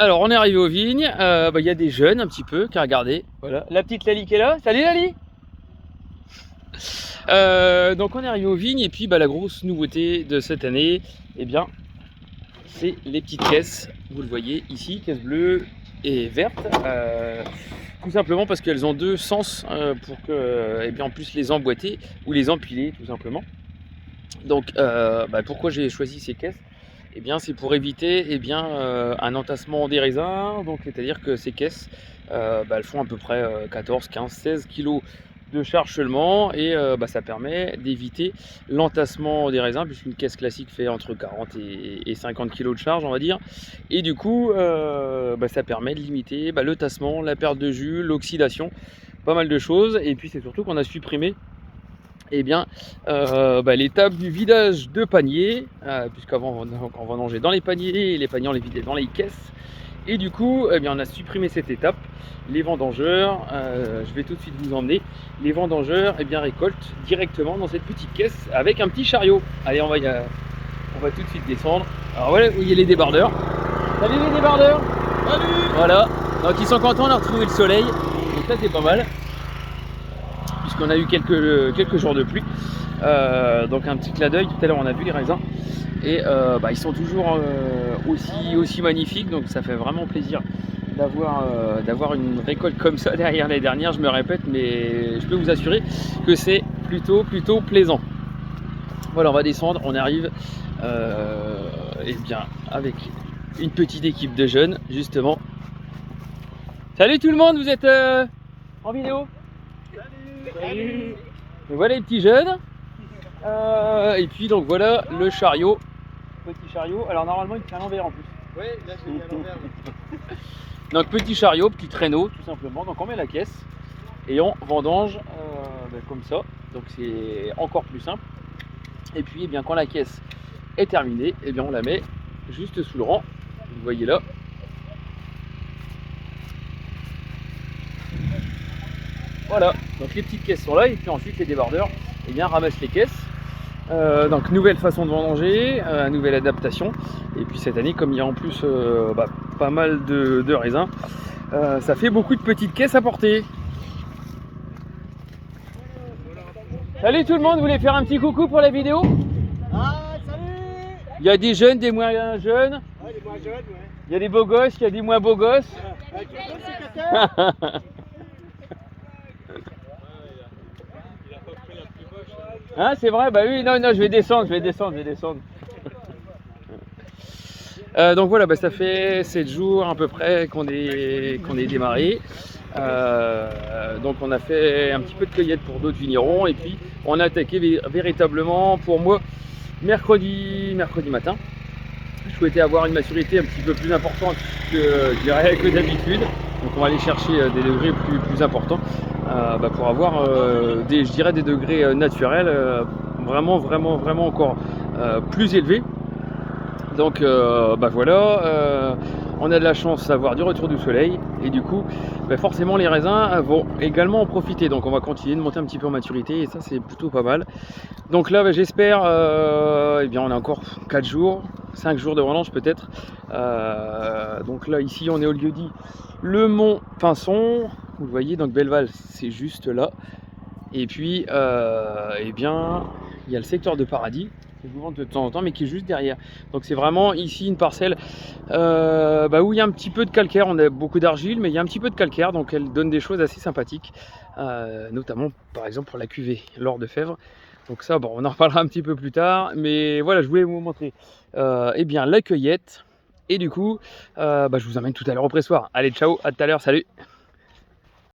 Alors on est arrivé aux vignes, y a des jeunes un petit peu, qui regardez, voilà, la petite Lali qui est là, salut Lali. Donc on est arrivé aux vignes et puis la grosse nouveauté de cette année, eh bien, c'est les petites caisses, vous le voyez ici, caisse bleue et verte, tout simplement parce qu'elles ont deux sens pour que, en plus les emboîter ou les empiler tout simplement. Donc pourquoi j'ai choisi ces caisses? Eh bien, c'est pour éviter un entassement des raisins. Donc, c'est-à-dire que ces caisses, elles font à peu près 14, 15, 16 kg de charge seulement. Et ça permet d'éviter l'entassement des raisins, puisqu'une caisse classique fait entre 40 et 50 kg de charge, on va dire. Et du coup, ça permet de limiter le tassement, la perte de jus, l'oxydation, pas mal de choses. Et puis, c'est surtout qu'on a supprimé l'étape du vidage de panier, puisqu'avant on vendangeait dans les paniers, et les paniers on les vidait dans les caisses, et du coup on a supprimé cette étape. Les vendangeurs, je vais tout de suite vous emmener, les vendangeurs récoltent directement dans cette petite caisse avec un petit chariot. Allez, on va tout de suite descendre. Alors voilà où il y a les débardeurs. Salut les débardeurs. Salut. Voilà, donc ils sont contents, on a retrouvé le soleil, donc ça c'est pas mal, puisqu'on a eu quelques jours de pluie. Donc un petit clin d'œil, tout à l'heure on a vu les raisins et ils sont toujours aussi magnifiques, donc ça fait vraiment plaisir d'avoir une récolte comme ça derrière les dernières. Je me répète, mais je peux vous assurer que c'est plutôt plaisant. Voilà, on va descendre, on arrive avec une petite équipe de jeunes justement. Salut tout le monde, vous êtes en vidéo? Salut. Voilà les petits jeunes. Et puis donc voilà le chariot, petit chariot. Alors normalement il tient à l'envers en plus. Oui, là je l'ai mis à l'envers. Donc petit chariot, petit traîneau tout simplement. Donc on met la caisse et on vendange comme ça. Donc c'est encore plus simple. Et puis quand la caisse est terminée, on la met juste sous le rang. Vous voyez là. Voilà, donc les petites caisses sont là et puis ensuite les débardeurs ramassent les caisses. Donc nouvelle façon de vendanger, nouvelle adaptation. Et puis cette année, comme il y a en plus pas mal de raisins, ça fait beaucoup de petites caisses à porter. Salut tout le monde, vous voulez faire un petit coucou pour la vidéo? Ah, salut. Il y a des jeunes, des moins jeunes. Ouais, des moins jeunes, ouais. Il y a des beaux gosses, il y a des moins beaux gosses. Hein, c'est vrai, oui, non, je vais descendre. Donc voilà, ça fait 7 jours à peu près qu'on est démarré. Donc on a fait un petit peu de cueillette pour d'autres vignerons et puis on a attaqué véritablement pour moi mercredi matin. Je souhaitais avoir une maturité un petit peu plus importante que d'habitude. Donc on va aller chercher des degrés plus importants pour avoir des degrés naturels vraiment encore plus élevés. Donc voilà, on a de la chance d'avoir du retour du soleil et du coup forcément les raisins vont également en profiter. Donc on va continuer de monter un petit peu en maturité et ça c'est plutôt pas mal. Donc là j'espère, on a encore 4 jours, 5 jours de vendange peut-être. Donc là ici on est au lieu-dit le Mont Pinson, vous le voyez, donc Belleval c'est juste là. Et puis il y a le secteur de Paradis, je vous montre de temps en temps, mais qui est juste derrière. Donc c'est vraiment ici une parcelle où il y a un petit peu de calcaire. On a beaucoup d'argile, mais il y a un petit peu de calcaire, donc elle donne des choses assez sympathiques, notamment par exemple pour la cuvée l'Or de Fèvre. Donc ça, on en reparlera un petit peu plus tard, mais voilà, je voulais vous montrer la cueillette. Et du coup, je vous emmène tout à l'heure au pressoir. Allez, ciao, à tout à l'heure, salut.